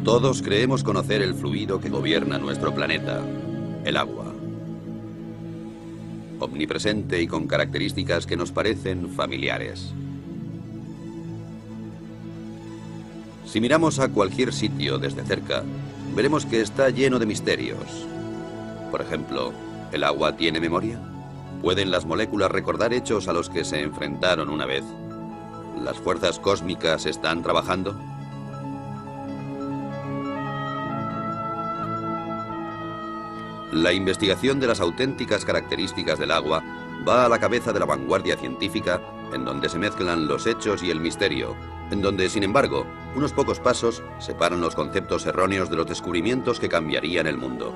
Todos creemos conocer el fluido que gobierna nuestro planeta, el agua. Omnipresente y con características que nos parecen familiares. Si miramos a cualquier sitio desde cerca, veremos que está lleno de misterios. Por ejemplo, ¿el agua tiene memoria? ¿Pueden las moléculas recordar hechos a los que se enfrentaron una vez? ¿Las fuerzas cósmicas están trabajando? La investigación de las auténticas características del agua va a la cabeza de la vanguardia científica, en donde se mezclan los hechos y el misterio, en donde, sin embargo, unos pocos pasos separan los conceptos erróneos de los descubrimientos que cambiarían el mundo.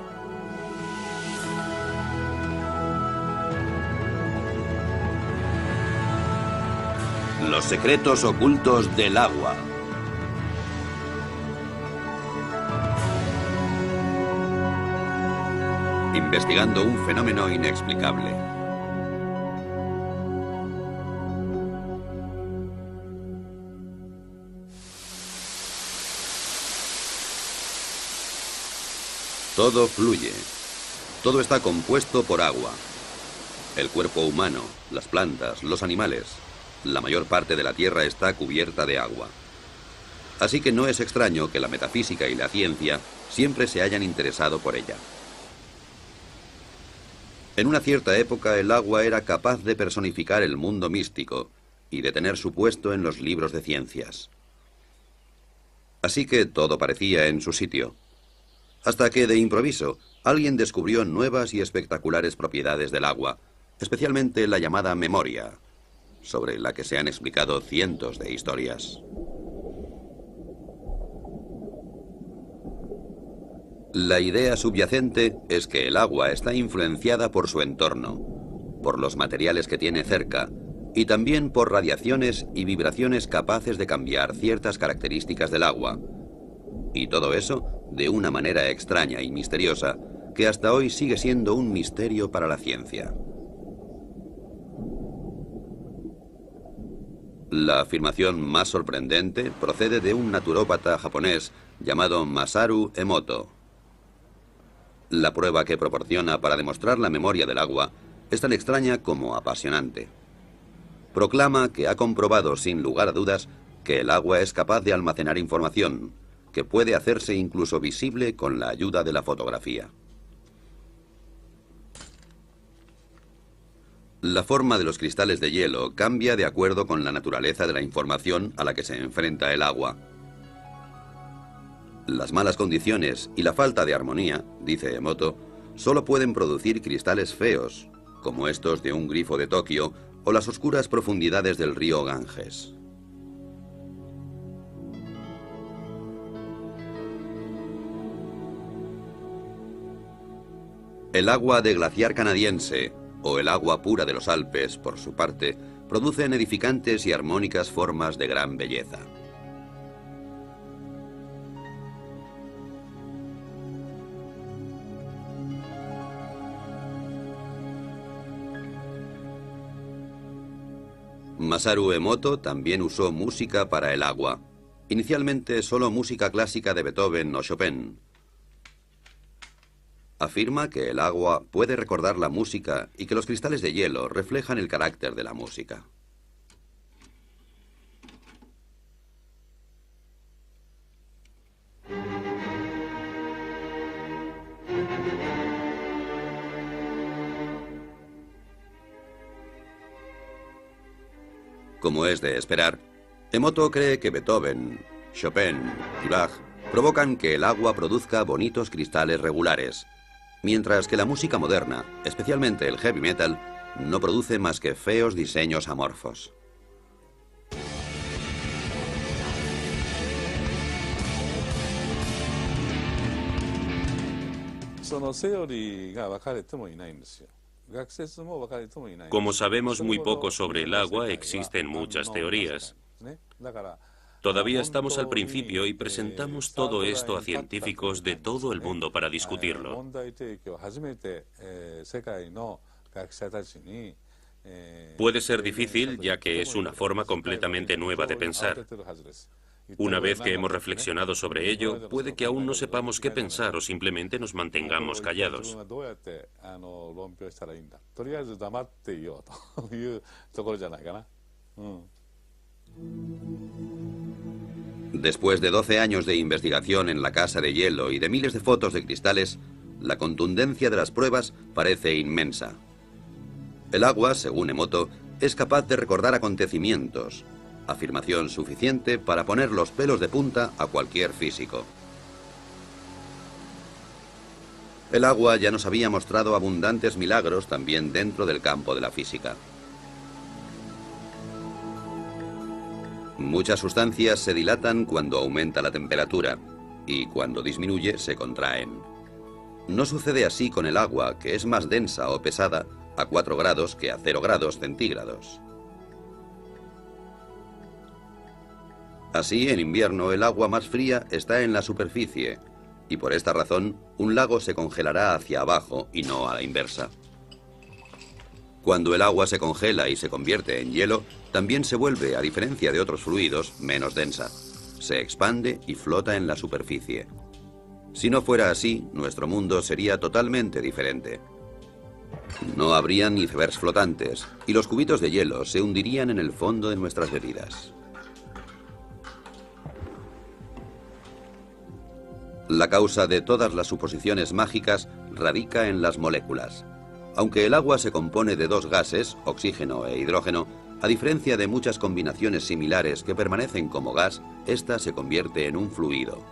Los secretos ocultos del agua. Investigando un fenómeno inexplicable. Todo fluye. Todo está compuesto por agua. El cuerpo humano, las plantas, los animales. La mayor parte de la Tierra está cubierta de agua. Así que no es extraño que la metafísica y la ciencia siempre se hayan interesado por ella. En una cierta época el agua era capaz de personificar el mundo místico y de tener su puesto en los libros de ciencias. Así que todo parecía en su sitio. Hasta que, de improviso, alguien descubrió nuevas y espectaculares propiedades del agua, especialmente la llamada memoria, sobre la que se han explicado cientos de historias. La idea subyacente es que el agua está influenciada por su entorno, por los materiales que tiene cerca, y también por radiaciones y vibraciones capaces de cambiar ciertas características del agua. Y todo eso de una manera extraña y misteriosa, que hasta hoy sigue siendo un misterio para la ciencia. La afirmación más sorprendente procede de un naturópata japonés llamado Masaru Emoto. La prueba que proporciona para demostrar la memoria del agua es tan extraña como apasionante. Proclama que ha comprobado sin lugar a dudas que el agua es capaz de almacenar información, que puede hacerse incluso visible con la ayuda de la fotografía. La forma de los cristales de hielo cambia de acuerdo con la naturaleza de la información a la que se enfrenta el agua. Las malas condiciones y la falta de armonía, dice Emoto, solo pueden producir cristales feos, como estos de un grifo de Tokio o las oscuras profundidades del río Ganges. El agua de glaciar canadiense, o el agua pura de los Alpes, por su parte, producen edificantes y armónicas formas de gran belleza. Masaru Emoto también usó música para el agua. Inicialmente solo música clásica de Beethoven o Chopin. Afirma que el agua puede recordar la música y que los cristales de hielo reflejan el carácter de la música. Como es de esperar, Emoto cree que Beethoven, Chopin y Bach provocan que el agua produzca bonitos cristales regulares, mientras que la música moderna, especialmente el heavy metal, no produce más que feos diseños amorfos. Como sabemos muy poco sobre el agua, existen muchas teorías. Todavía estamos al principio y presentamos todo esto a científicos de todo el mundo para discutirlo. Puede ser difícil, ya que es una forma completamente nueva de pensar. Una vez que hemos reflexionado sobre ello, puede que aún no sepamos qué pensar o simplemente nos mantengamos callados. Después de 12 años de investigación en la casa de hielo y de miles de fotos de cristales, la contundencia de las pruebas parece inmensa. El agua, según Emoto, es capaz de recordar acontecimientos, afirmación suficiente para poner los pelos de punta a cualquier físico. El agua ya nos había mostrado abundantes milagros también dentro del campo de la física. Muchas sustancias se dilatan cuando aumenta la temperatura y cuando disminuye se contraen. No sucede así con el agua, que es más densa o pesada a 4 grados que a 0 grados centígrados. Así, en invierno, el agua más fría está en la superficie, y por esta razón, un lago se congelará hacia abajo y no a la inversa. Cuando el agua se congela y se convierte en hielo, también se vuelve, a diferencia de otros fluidos, menos densa. Se expande y flota en la superficie. Si no fuera así, nuestro mundo sería totalmente diferente. No habría ni icebergs flotantes, y los cubitos de hielo se hundirían en el fondo de nuestras bebidas. La causa de todas las suposiciones mágicas radica en las moléculas. Aunque el agua se compone de 2 gases, oxígeno e hidrógeno, a diferencia de muchas combinaciones similares que permanecen como gas, esta se convierte en un fluido.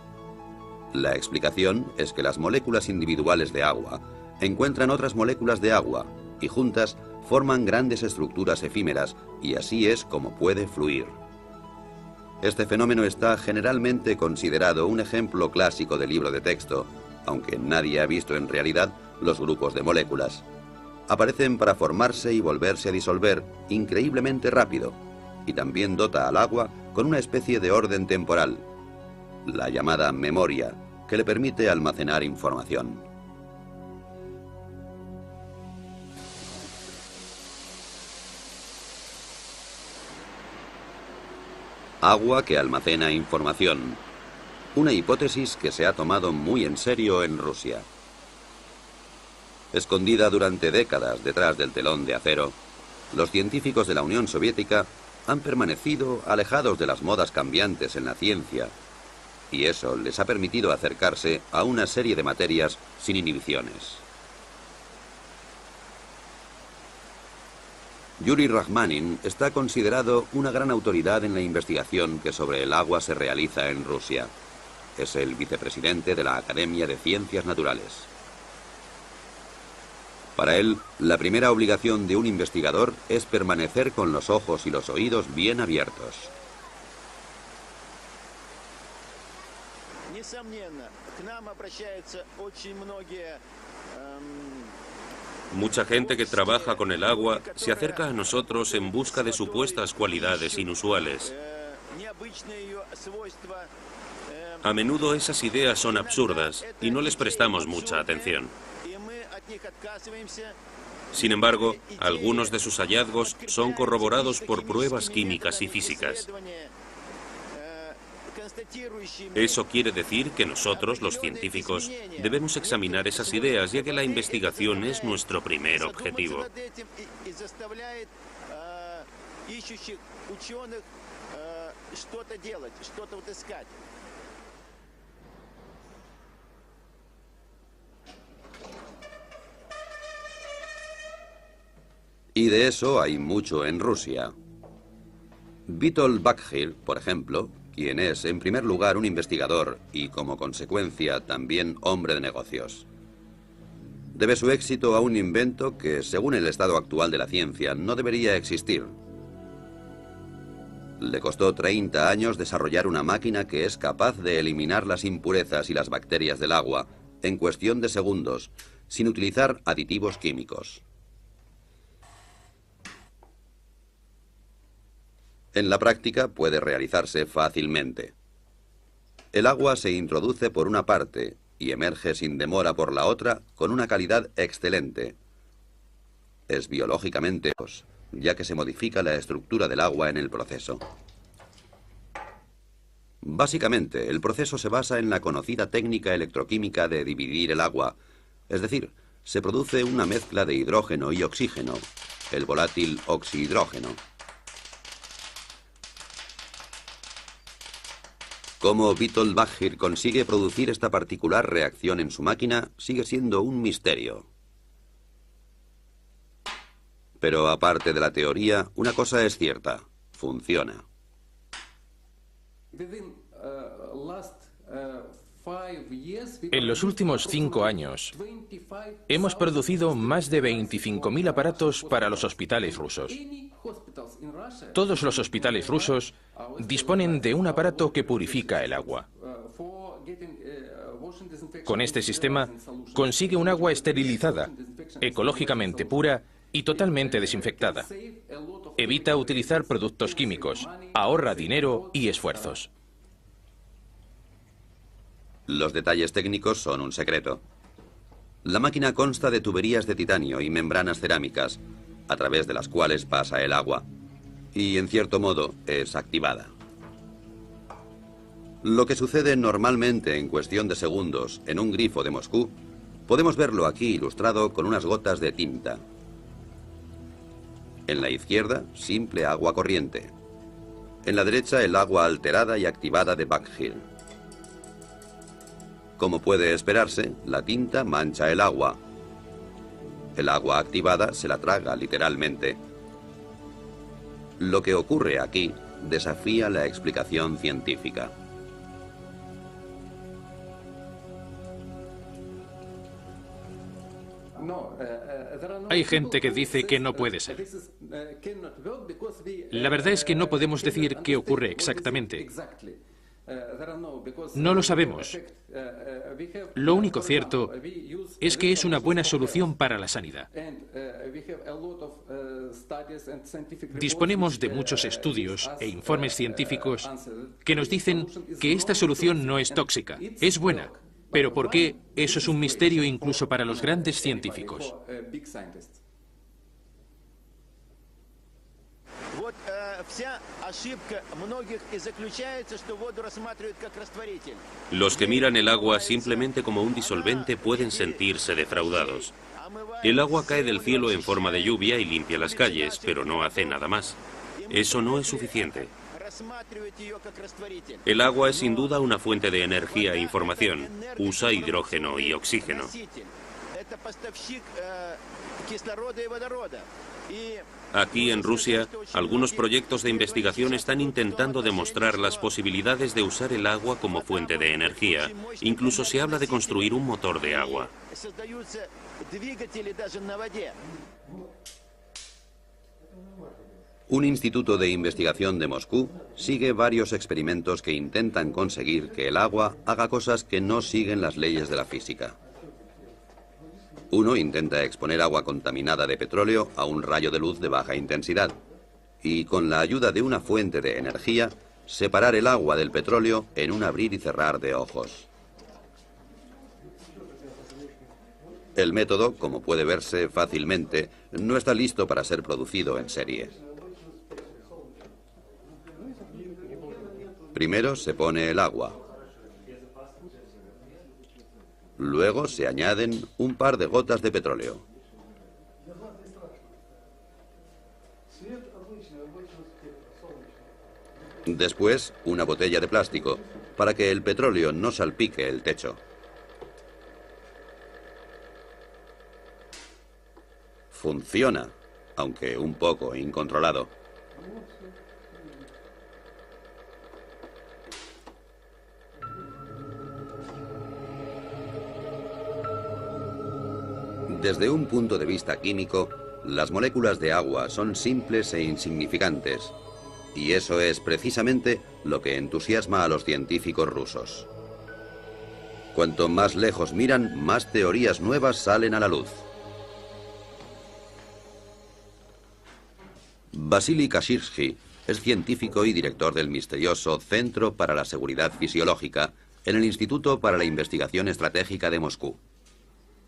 La explicación es que las moléculas individuales de agua encuentran otras moléculas de agua y juntas forman grandes estructuras efímeras, y así es como puede fluir. Este fenómeno está generalmente considerado un ejemplo clásico de libro de texto, aunque nadie ha visto en realidad los grupos de moléculas. Aparecen para formarse y volverse a disolver increíblemente rápido, y también dota al agua con una especie de orden temporal, la llamada memoria, que le permite almacenar información. Agua que almacena información. Una hipótesis que se ha tomado muy en serio en Rusia. Escondida durante décadas detrás del telón de acero, los científicos de la Unión Soviética han permanecido alejados de las modas cambiantes en la ciencia, y eso les ha permitido acercarse a una serie de materias sin inhibiciones. Yuri Rachmanin está considerado una gran autoridad en la investigación que sobre el agua se realiza en Rusia. Es el vicepresidente de la Academia de Ciencias Naturales. Para él, la primera obligación de un investigador es permanecer con los ojos y los oídos bien abiertos. Mucha gente que trabaja con el agua se acerca a nosotros en busca de supuestas cualidades inusuales. A menudo esas ideas son absurdas y no les prestamos mucha atención. Sin embargo, algunos de sus hallazgos son corroborados por pruebas químicas y físicas. Eso quiere decir que nosotros, los científicos, debemos examinar esas ideas, ya que la investigación es nuestro primer objetivo. Y de eso hay mucho en Rusia. Vitol Bakhir, por ejemplo, quien es en primer lugar un investigador y como consecuencia también hombre de negocios, debe su éxito a un invento que, según el estado actual de la ciencia, no debería existir. Le costó 30 años desarrollar una máquina que es capaz de eliminar las impurezas y las bacterias del agua en cuestión de segundos, sin utilizar aditivos químicos. En la práctica puede realizarse fácilmente. El agua se introduce por una parte y emerge sin demora por la otra con una calidad excelente. Es biológicamente, ya que se modifica la estructura del agua en el proceso. Básicamente, el proceso se basa en la conocida técnica electroquímica de dividir el agua, es decir, se produce una mezcla de hidrógeno y oxígeno, el volátil oxihidrógeno. Cómo Witold Baggir consigue producir esta particular reacción en su máquina sigue siendo un misterio. Pero aparte de la teoría, una cosa es cierta: funciona. En los últimos 5 años, hemos producido más de 25.000 aparatos para los hospitales rusos. Todos los hospitales rusos disponen de un aparato que purifica el agua. Con este sistema, consigue un agua esterilizada, ecológicamente pura y totalmente desinfectada. Evita utilizar productos químicos, ahorra dinero y esfuerzos. Los detalles técnicos son un secreto. La máquina consta de tuberías de titanio y membranas cerámicas, a través de las cuales pasa el agua, y en cierto modo es activada. Lo que sucede normalmente en cuestión de segundos en un grifo de Moscú, podemos verlo aquí ilustrado con unas gotas de tinta. En la izquierda, simple agua corriente. En la derecha, el agua alterada y activada de Baggir. Como puede esperarse, la tinta mancha el agua. El agua activada se la traga literalmente. Lo que ocurre aquí desafía la explicación científica. Hay gente que dice que no puede ser. La verdad es que no podemos decir qué ocurre exactamente. No lo sabemos. Lo único cierto es que es una buena solución para la sanidad. Disponemos de muchos estudios e informes científicos que nos dicen que esta solución no es tóxica, es buena. Pero ¿por qué? Eso es un misterio incluso para los grandes científicos. Los que miran el agua simplemente como un disolvente pueden sentirse defraudados. El agua cae del cielo en forma de lluvia y limpia las calles, pero no hace nada más. Eso no es suficiente. El agua es sin duda una fuente de energía e información. Usa hidrógeno y oxígeno. Aquí en Rusia, algunos proyectos de investigación están intentando demostrar las posibilidades de usar el agua como fuente de energía. Incluso se habla de construir un motor de agua. Un instituto de investigación de Moscú sigue varios experimentos que intentan conseguir que el agua haga cosas que no siguen las leyes de la física. Uno intenta exponer agua contaminada de petróleo a un rayo de luz de baja intensidad y, con la ayuda de una fuente de energía, separar el agua del petróleo en un abrir y cerrar de ojos. El método, como puede verse fácilmente, no está listo para ser producido en serie. Primero se pone el agua. Luego se añaden un par de gotas de petróleo. Después, una botella de plástico, para que el petróleo no salpique el techo. Funciona, aunque un poco incontrolado. Desde un punto de vista químico, las moléculas de agua son simples e insignificantes, y eso es precisamente lo que entusiasma a los científicos rusos. Cuanto más lejos miran, más teorías nuevas salen a la luz. Vasily Kashirsky es científico y director del misterioso Centro para la Seguridad Fisiológica en el Instituto para la Investigación Estratégica de Moscú.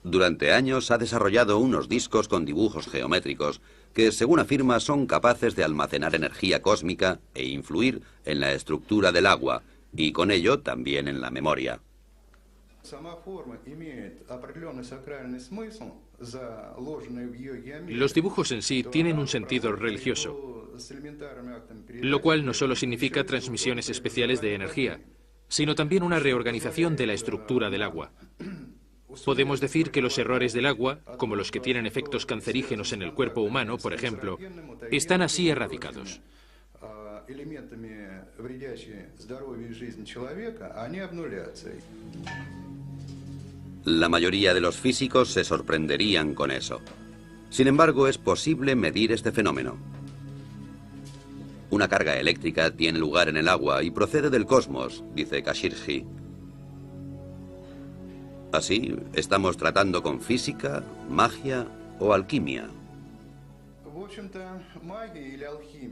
Durante años ha desarrollado unos discos con dibujos geométricos que, según afirma, son capaces de almacenar energía cósmica e influir en la estructura del agua, y con ello también en la memoria. Los dibujos en sí tienen un sentido religioso, lo cual no solo significa transmisiones especiales de energía, sino también una reorganización de la estructura del agua. Podemos decir que los errores del agua, como los que tienen efectos cancerígenos en el cuerpo humano, por ejemplo, están así erradicados. La mayoría de los físicos se sorprenderían con eso. Sin embargo, es posible medir este fenómeno. Una carga eléctrica tiene lugar en el agua y procede del cosmos, dice Kashirji. Así, estamos tratando con física, magia o alquimia.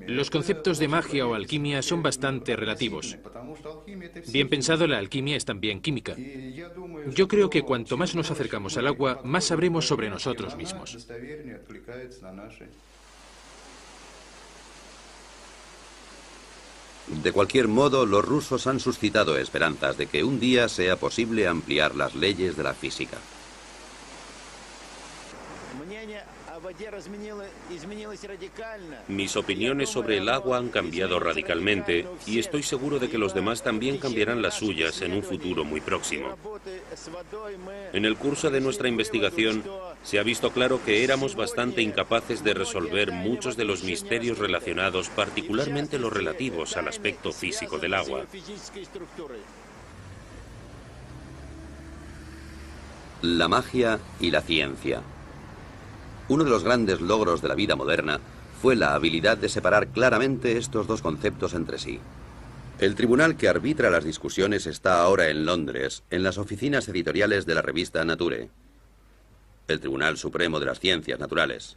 Los conceptos de magia o alquimia son bastante relativos. Bien pensado, la alquimia es también química. Yo creo que cuanto más nos acercamos al agua, más sabremos sobre nosotros mismos. De cualquier modo, los rusos han suscitado esperanzas de que un día sea posible ampliar las leyes de la física. Mis opiniones sobre el agua han cambiado radicalmente y estoy seguro de que los demás también cambiarán las suyas en un futuro muy próximo. En el curso de nuestra investigación se ha visto claro que éramos bastante incapaces de resolver muchos de los misterios relacionados, particularmente los relativos al aspecto físico del agua. La magia y la ciencia. Uno de los grandes logros de la vida moderna fue la habilidad de separar claramente estos dos conceptos entre sí. El tribunal que arbitra las discusiones está ahora en Londres, en las oficinas editoriales de la revista Nature, el Tribunal Supremo de las Ciencias Naturales.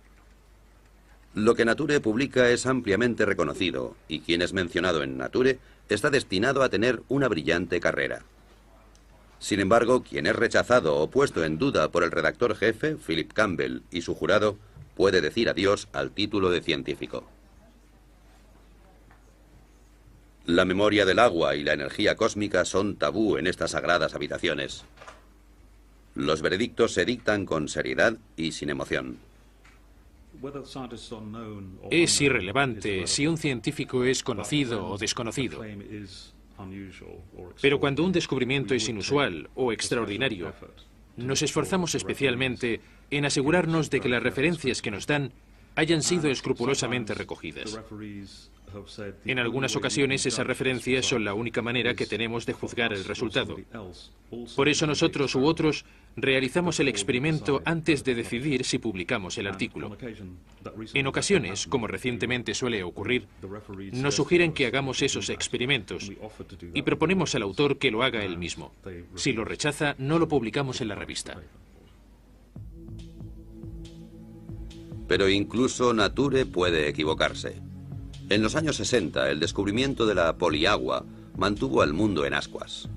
Lo que Nature publica es ampliamente reconocido y quien es mencionado en Nature está destinado a tener una brillante carrera. Sin embargo, quien es rechazado o puesto en duda por el redactor jefe, Philip Campbell, y su jurado, puede decir adiós al título de científico. La memoria del agua y la energía cósmica son tabú en estas sagradas habitaciones. Los veredictos se dictan con seriedad y sin emoción. Es irrelevante si un científico es conocido o desconocido. Pero cuando un descubrimiento es inusual o extraordinario, nos esforzamos especialmente en asegurarnos de que las referencias que nos dan hayan sido escrupulosamente recogidas. En algunas ocasiones esas referencias son la única manera que tenemos de juzgar el resultado. Por eso nosotros u otros realizamos el experimento antes de decidir si publicamos el artículo. En ocasiones, como recientemente suele ocurrir, nos sugieren que hagamos esos experimentos y proponemos al autor que lo haga él mismo. Si lo rechaza, no lo publicamos en la revista. Pero incluso Nature puede equivocarse. En los años 60, el descubrimiento de la poliagua mantuvo al mundo en ascuas.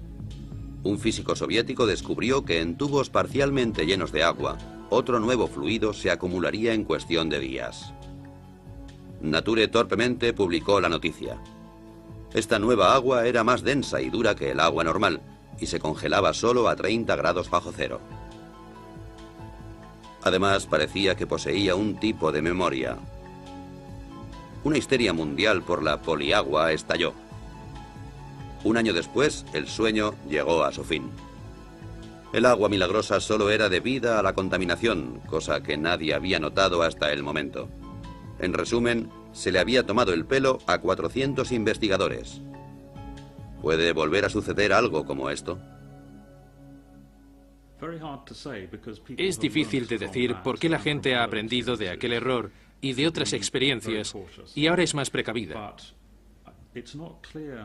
Un físico soviético descubrió que en tubos parcialmente llenos de agua, otro nuevo fluido se acumularía en cuestión de días. Nature torpemente publicó la noticia. Esta nueva agua era más densa y dura que el agua normal y se congelaba solo a 30 grados bajo cero. Además, parecía que poseía un tipo de memoria. Una histeria mundial por la poliagua estalló. Un año después, el sueño llegó a su fin. El agua milagrosa solo era debida a la contaminación, cosa que nadie había notado hasta el momento. En resumen, se le había tomado el pelo a 400 investigadores. ¿Puede volver a suceder algo como esto? Es difícil de decir por qué la gente ha aprendido de aquel error y de otras experiencias y ahora es más precavida.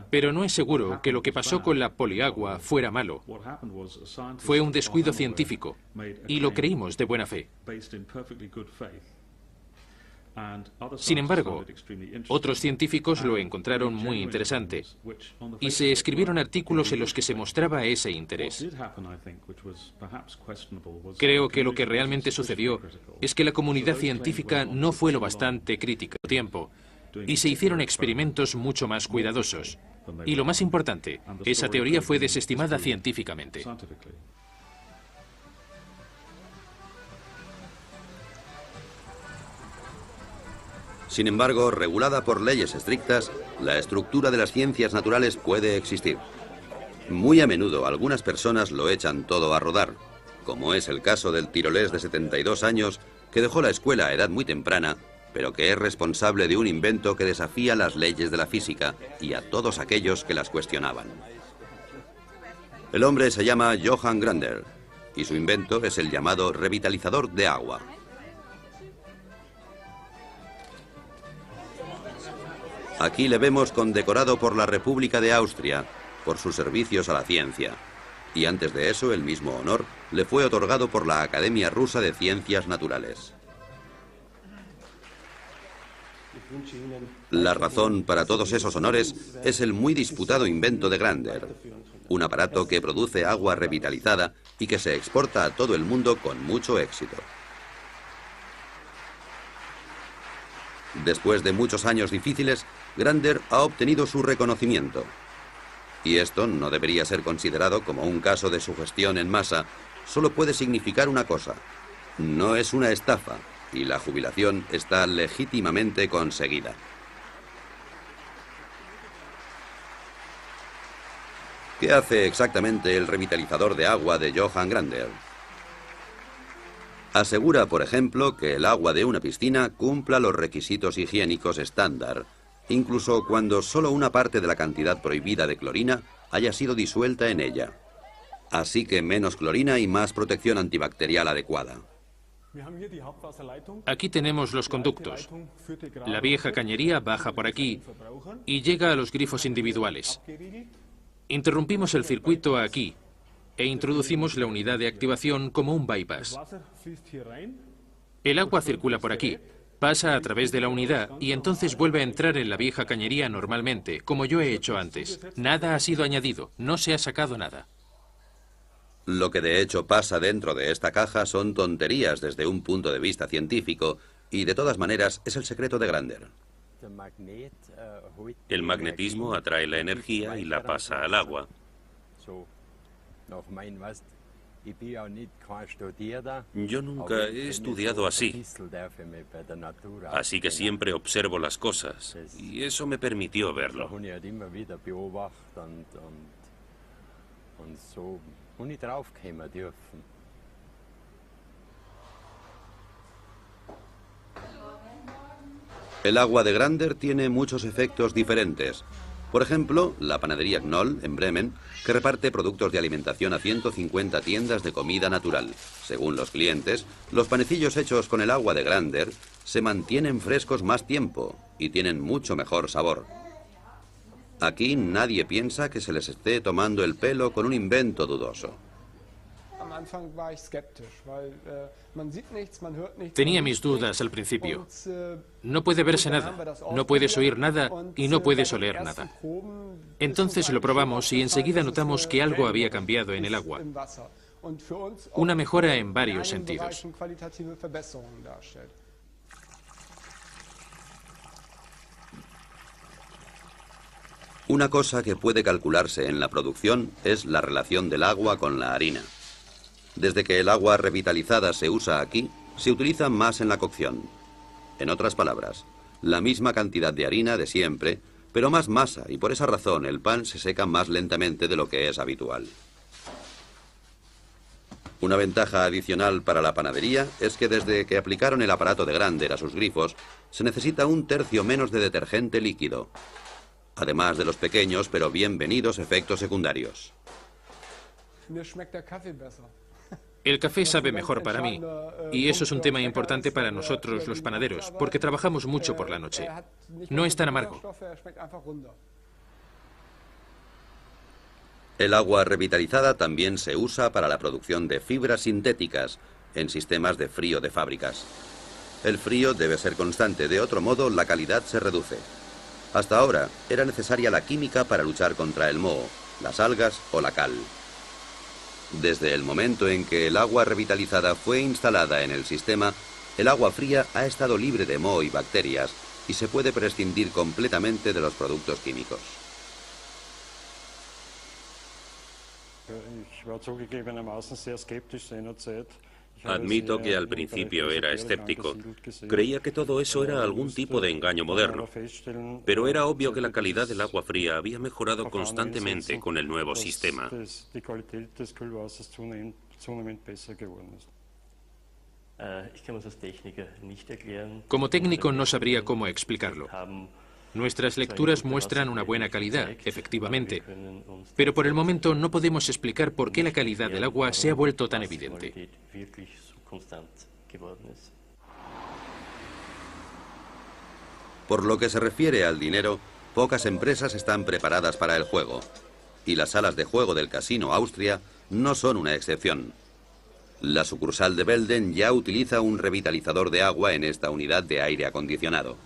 Pero no es seguro que lo que pasó con la poliagua fuera malo. Fue un descuido científico y lo creímos de buena fe. Sin embargo, otros científicos lo encontraron muy interesante y se escribieron artículos en los que se mostraba ese interés. Creo que lo que realmente sucedió es que la comunidad científica no fue lo bastante crítica a tiempo y se hicieron experimentos mucho más cuidadosos. Y lo más importante, esa teoría fue desestimada científicamente. Sin embargo, regulada por leyes estrictas, la estructura de las ciencias naturales puede existir. Muy a menudo algunas personas lo echan todo a rodar, como es el caso del tirolés de 72 años que dejó la escuela a edad muy temprana, pero que es responsable de un invento que desafía las leyes de la física y a todos aquellos que las cuestionaban. El hombre se llama Johann Grander y su invento es el llamado revitalizador de agua. Aquí le vemos condecorado por la República de Austria por sus servicios a la ciencia. Y antes de eso, el mismo honor le fue otorgado por la Academia Rusa de Ciencias Naturales. La razón para todos esos honores es el muy disputado invento de Grander, un aparato que produce agua revitalizada y que se exporta a todo el mundo con mucho éxito. Después de muchos años difíciles, Grander ha obtenido su reconocimiento. Y esto no debería ser considerado como un caso de sugestión en masa, solo puede significar una cosa: no es una estafa y la jubilación está legítimamente conseguida. ¿Qué hace exactamente el revitalizador de agua de Johann Grander? Asegura, por ejemplo, que el agua de una piscina cumpla los requisitos higiénicos estándar, incluso cuando solo una parte de la cantidad prohibida de clorina haya sido disuelta en ella. Así que menos clorina y más protección antibacterial adecuada. Aquí tenemos los conductos. La vieja cañería baja por aquí y llega a los grifos individuales. Interrumpimos el circuito aquí e introducimos la unidad de activación como un bypass. El agua circula por aquí, pasa a través de la unidad y entonces vuelve a entrar en la vieja cañería normalmente, como yo he hecho antes. Nada ha sido añadido, no se ha sacado nada. Lo que de hecho pasa dentro de esta caja son tonterías desde un punto de vista científico y de todas maneras es el secreto de Grander. El magnetismo atrae la energía y la pasa al agua. Yo nunca he estudiado así, así que siempre observo las cosas y eso me permitió verlo. El agua de Grander tiene muchos efectos diferentes. Por ejemplo, la panadería Knoll, en Bremen, que reparte productos de alimentación a 150 tiendas de comida natural. Según los clientes, los panecillos hechos con el agua de Grander se mantienen frescos más tiempo y tienen mucho mejor sabor. Aquí nadie piensa que se les esté tomando el pelo con un invento dudoso. Tenía mis dudas al principio. No puede verse nada, no puedes oír nada y no puedes oler nada. Entonces lo probamos y enseguida notamos que algo había cambiado en el agua. Una mejora en varios sentidos. Una cosa que puede calcularse en la producción es la relación del agua con la harina. Desde que el agua revitalizada se usa aquí, se utiliza más en la cocción. En otras palabras, la misma cantidad de harina de siempre, pero más masa, y por esa razón el pan se seca más lentamente de lo que es habitual. Una ventaja adicional para la panadería es que desde que aplicaron el aparato de Grander a sus grifos, se necesita 1/3 menos de detergente líquido, además de los pequeños pero bienvenidos efectos secundarios. El café sabe mejor para mí, y eso es un tema importante para nosotros los panaderos, porque trabajamos mucho por la noche. No es tan amargo. El agua revitalizada también se usa para la producción de fibras sintéticas en sistemas de frío de fábricas. El frío debe ser constante, de otro modo la calidad se reduce. Hasta ahora era necesaria la química para luchar contra el moho, las algas o la cal. Desde el momento en que el agua revitalizada fue instalada en el sistema, el agua fría ha estado libre de moho y bacterias y se puede prescindir completamente de los productos químicos. Admito que al principio era escéptico. Creía que todo eso era algún tipo de engaño moderno. Pero era obvio que la calidad del agua fría había mejorado constantemente con el nuevo sistema. Como técnico no sabría cómo explicarlo. Nuestras lecturas muestran una buena calidad, efectivamente, pero por el momento no podemos explicar por qué la calidad del agua se ha vuelto tan evidente. Por lo que se refiere al dinero, pocas empresas están preparadas para el juego. Y las salas de juego del Casino Austria no son una excepción. La sucursal de Belden ya utiliza un revitalizador de agua en esta unidad de aire acondicionado.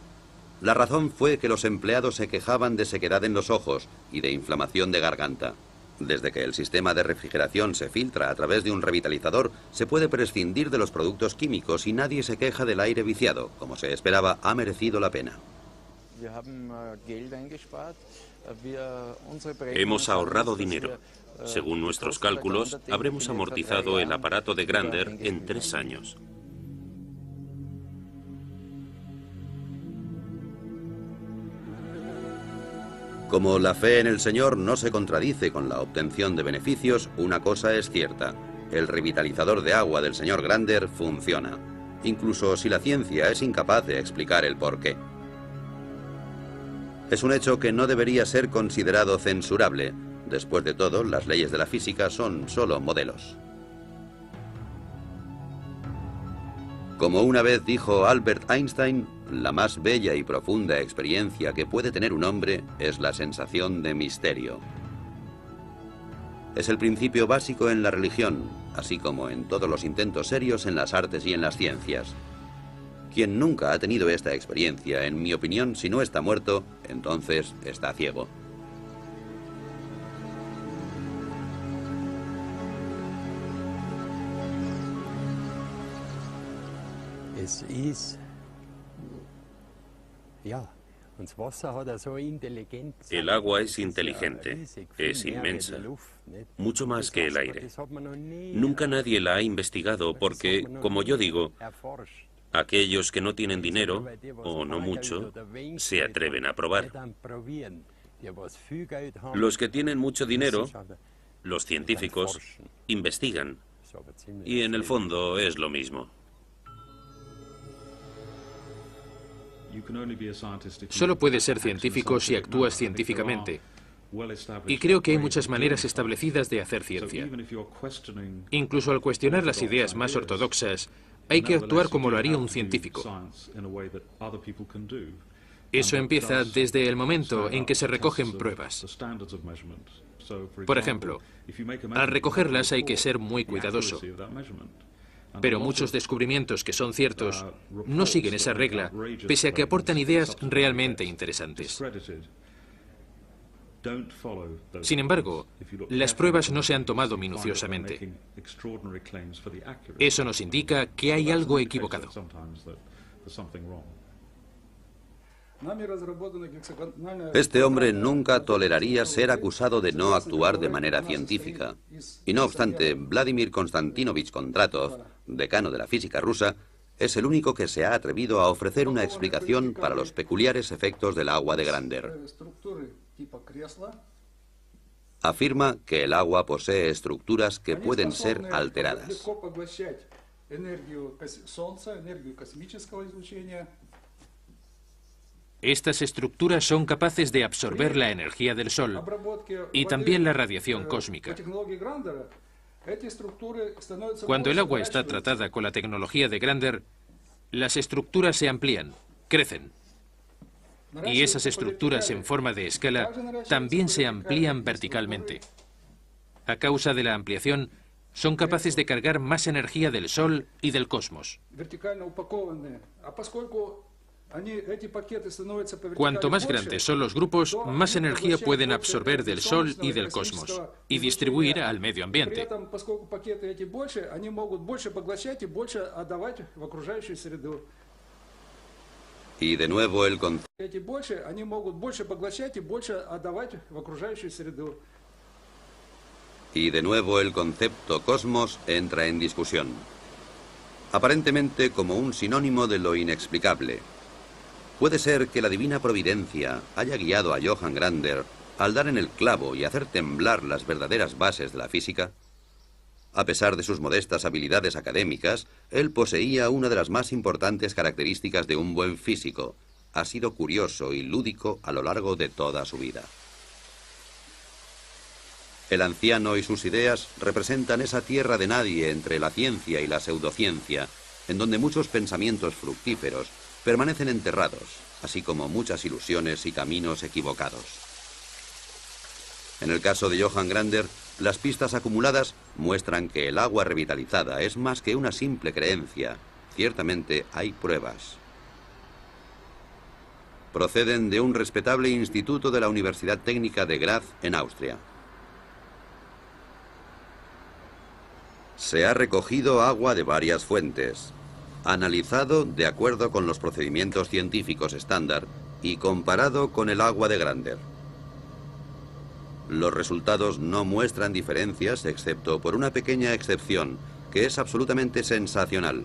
La razón fue que los empleados se quejaban de sequedad en los ojos y de inflamación de garganta. Desde que el sistema de refrigeración se filtra a través de un revitalizador, se puede prescindir de los productos químicos y nadie se queja del aire viciado. Como se esperaba, ha merecido la pena. Hemos ahorrado dinero. Según nuestros cálculos, habremos amortizado el aparato de Grander en 3 años. Como la fe en el Señor no se contradice con la obtención de beneficios, una cosa es cierta. El revitalizador de agua del señor Grander funciona, incluso si la ciencia es incapaz de explicar el porqué. Es un hecho que no debería ser considerado censurable. Después de todo, las leyes de la física son solo modelos. Como una vez dijo Albert Einstein, la más bella y profunda experiencia que puede tener un hombre es la sensación de misterio. Es el principio básico en la religión, así como en todos los intentos serios en las artes y en las ciencias. Quien nunca ha tenido esta experiencia, en mi opinión, si no está muerto, entonces está ciego. El agua es inteligente, es inmensa, mucho más que el aire. Nunca nadie la ha investigado porque, como yo digo, aquellos que no tienen dinero, o no mucho, se atreven a probar. Los que tienen mucho dinero, los científicos, investigan. Y en el fondo es lo mismo. Solo puedes ser científico si actúas científicamente. Y creo que hay muchas maneras establecidas de hacer ciencia. Incluso al cuestionar las ideas más ortodoxas, hay que actuar como lo haría un científico. Eso empieza desde el momento en que se recogen pruebas. Por ejemplo, al recogerlas hay que ser muy cuidadoso. Pero muchos descubrimientos que son ciertos no siguen esa regla, pese a que aportan ideas realmente interesantes. Sin embargo, las pruebas no se han tomado minuciosamente. Eso nos indica que hay algo equivocado. Este hombre nunca toleraría ser acusado de no actuar de manera científica. Y no obstante, Vladimir Konstantinovich Kondratov, decano de la física rusa, es el único que se ha atrevido a ofrecer una explicación para los peculiares efectos del agua de Grander. Afirma que el agua posee estructuras que pueden ser alteradas. Estas estructuras son capaces de absorber la energía del Sol y también la radiación cósmica. Cuando el agua está tratada con la tecnología de Grander, las estructuras se amplían, crecen. Y esas estructuras en forma de escala también se amplían verticalmente. A causa de la ampliación, son capaces de cargar más energía del Sol y del cosmos. Cuanto más grandes son los grupos, más energía pueden absorber del Sol y del cosmos y distribuir al medio ambiente. Y de nuevo el concepto. Y de nuevo el concepto cosmos entra en discusión, aparentemente como un sinónimo de lo inexplicable. ¿Puede ser que la divina providencia haya guiado a Johann Grander al dar en el clavo y hacer temblar las verdaderas bases de la física? A pesar de sus modestas habilidades académicas, él poseía una de las más importantes características de un buen físico. Ha sido curioso y lúdico a lo largo de toda su vida. El anciano y sus ideas representan esa tierra de nadie entre la ciencia y la pseudociencia, en donde muchos pensamientos fructíferos permanecen enterrados, así como muchas ilusiones y caminos equivocados. En el caso de Johann Grander, las pistas acumuladas muestran que el agua revitalizada es más que una simple creencia. Ciertamente hay pruebas. Proceden de un respetable instituto de la Universidad Técnica de Graz, en Austria. Se ha recogido agua de varias fuentes, analizado de acuerdo con los procedimientos científicos estándar y comparado con el agua de Grander. Los resultados no muestran diferencias excepto por una pequeña excepción, que es absolutamente sensacional.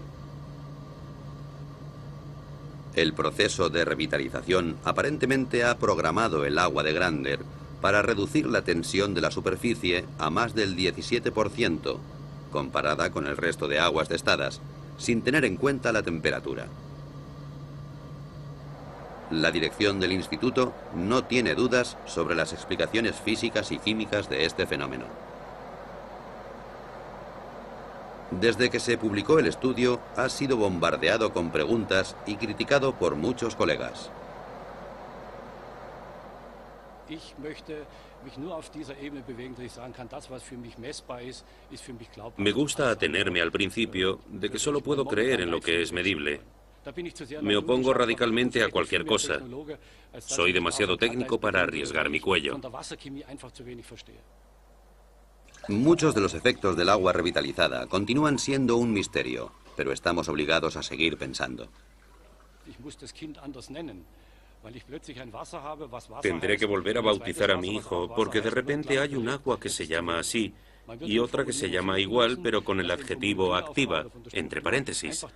El proceso de revitalización aparentemente ha programado el agua de Grander para reducir la tensión de la superficie a más del 17%, comparada con el resto de aguas testadas, sin tener en cuenta la temperatura. La dirección del instituto no tiene dudas sobre las explicaciones físicas y químicas de este fenómeno. Desde que se publicó el estudio, ha sido bombardeado con preguntas y criticado por muchos colegas. Me gusta atenerme al principio de que solo puedo creer en lo que es medible. Me opongo radicalmente a cualquier cosa. Soy demasiado técnico para arriesgar mi cuello. Muchos de los efectos del agua revitalizada continúan siendo un misterio, pero estamos obligados a seguir pensando. Tendré que volver a bautizar a mi hijo, porque de repente hay un agua que se llama así, y otra que se llama igual, pero con el adjetivo activa, entre paréntesis.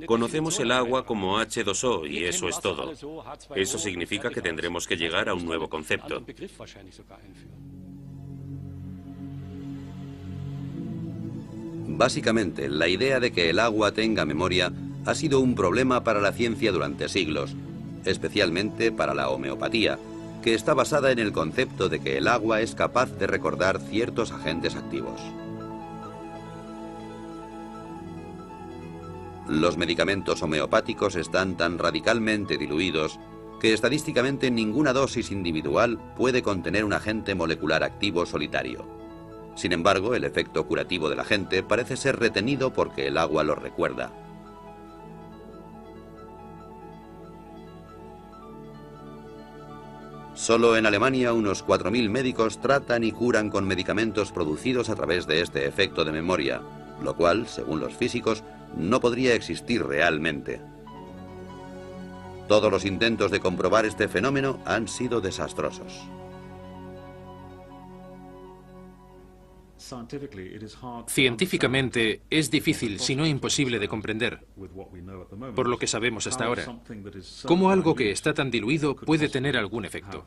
Conocemos el agua como H2O y eso es todo. Eso significa que tendremos que llegar a un nuevo concepto. Básicamente, la idea de que el agua tenga memoria ha sido un problema para la ciencia durante siglos, especialmente para la homeopatía, que está basada en el concepto de que el agua es capaz de recordar ciertos agentes activos. Los medicamentos homeopáticos están tan radicalmente diluidos que estadísticamente ninguna dosis individual puede contener un agente molecular activo solitario. Sin embargo, el efecto curativo del agente parece ser retenido porque el agua lo recuerda. Solo en Alemania unos 4.000 médicos tratan y curan con medicamentos producidos a través de este efecto de memoria, lo cual, según los físicos, no podría existir realmente. Todos los intentos de comprobar este fenómeno han sido desastrosos. Científicamente es difícil, si no imposible, de comprender, por lo que sabemos hasta ahora, cómo algo que está tan diluido puede tener algún efecto.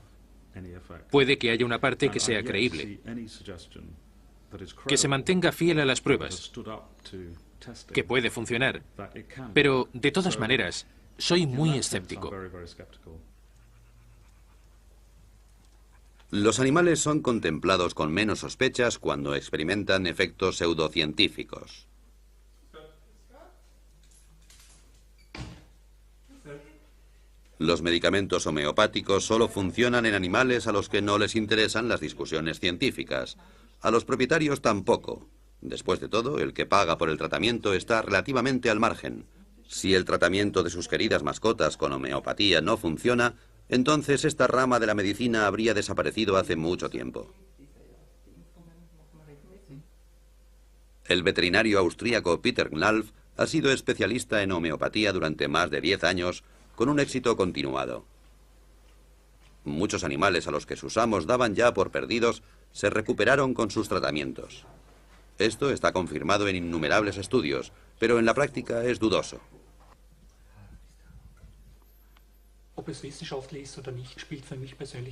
Puede que haya una parte que sea creíble, que se mantenga fiel a las pruebas, que puede funcionar, pero de todas maneras, soy muy escéptico. Los animales son contemplados con menos sospechas cuando experimentan efectos pseudocientíficos. Los medicamentos homeopáticos solo funcionan en animales a los que no les interesan las discusiones científicas. A los propietarios tampoco. Después de todo, el que paga por el tratamiento está relativamente al margen. Si el tratamiento de sus queridas mascotas con homeopatía no funciona, entonces esta rama de la medicina habría desaparecido hace mucho tiempo. El veterinario austríaco Peter Knalf ha sido especialista en homeopatía durante más de 10 años, con un éxito continuado. Muchos animales a los que sus amos daban ya por perdidos se recuperaron con sus tratamientos. Esto está confirmado en innumerables estudios, pero en la práctica es dudoso.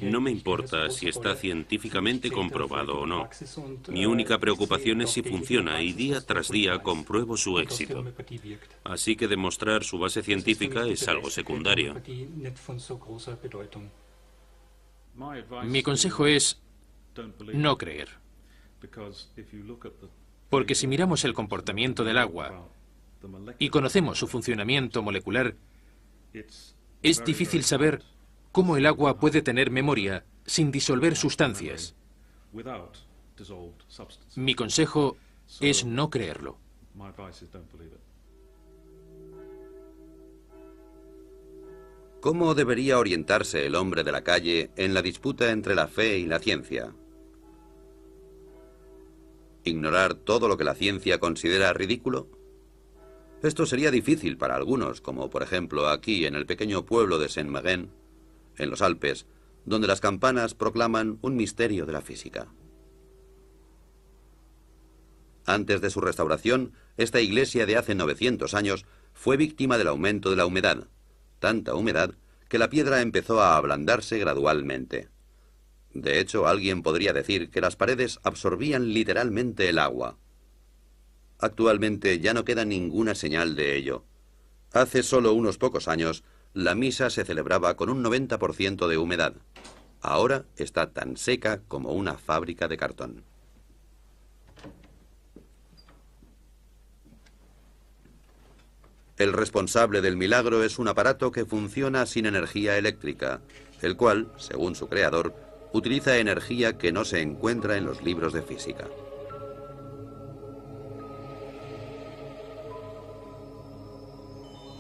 No me importa si está científicamente comprobado o no. Mi única preocupación es si funciona y día tras día compruebo su éxito. Así que demostrar su base científica es algo secundario. Mi consejo es no creer. Porque si miramos el comportamiento del agua y conocemos su funcionamiento molecular, es difícil saber cómo el agua puede tener memoria sin disolver sustancias. Mi consejo es no creerlo. ¿Cómo debería orientarse el hombre de la calle en la disputa entre la fe y la ciencia? ¿Ignorar todo lo que la ciencia considera ridículo? Esto sería difícil para algunos, como por ejemplo aquí en el pequeño pueblo de Saint-Maixent, en los Alpes, donde las campanas proclaman un misterio de la física. Antes de su restauración, esta iglesia de hace 900 años fue víctima del aumento de la humedad, tanta humedad que la piedra empezó a ablandarse gradualmente. De hecho, alguien podría decir que las paredes absorbían literalmente el agua. Actualmente ya no queda ninguna señal de ello. Hace solo unos pocos años, la misa se celebraba con un 90% de humedad. Ahora está tan seca como una fábrica de cartón. El responsable del milagro es un aparato que funciona sin energía eléctrica, el cual, según su creador, utiliza energía que no se encuentra en los libros de física.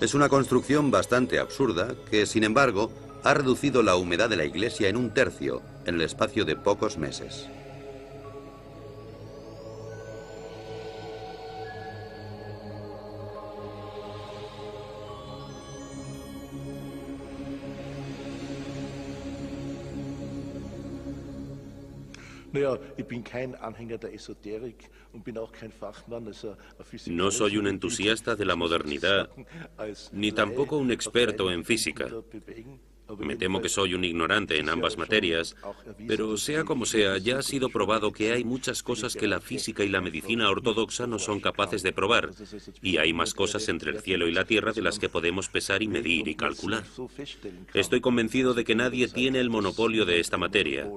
Es una construcción bastante absurda que, sin embargo, ha reducido la humedad de la iglesia en 1/3 en el espacio de pocos meses. No soy un entusiasta de la modernidad, ni tampoco un experto en física. Me temo que soy un ignorante en ambas materias, pero sea como sea, ya ha sido probado que hay muchas cosas que la física y la medicina ortodoxa no son capaces de probar, y hay más cosas entre el cielo y la tierra de las que podemos pesar y medir y calcular. Estoy convencido de que nadie tiene el monopolio de esta materia.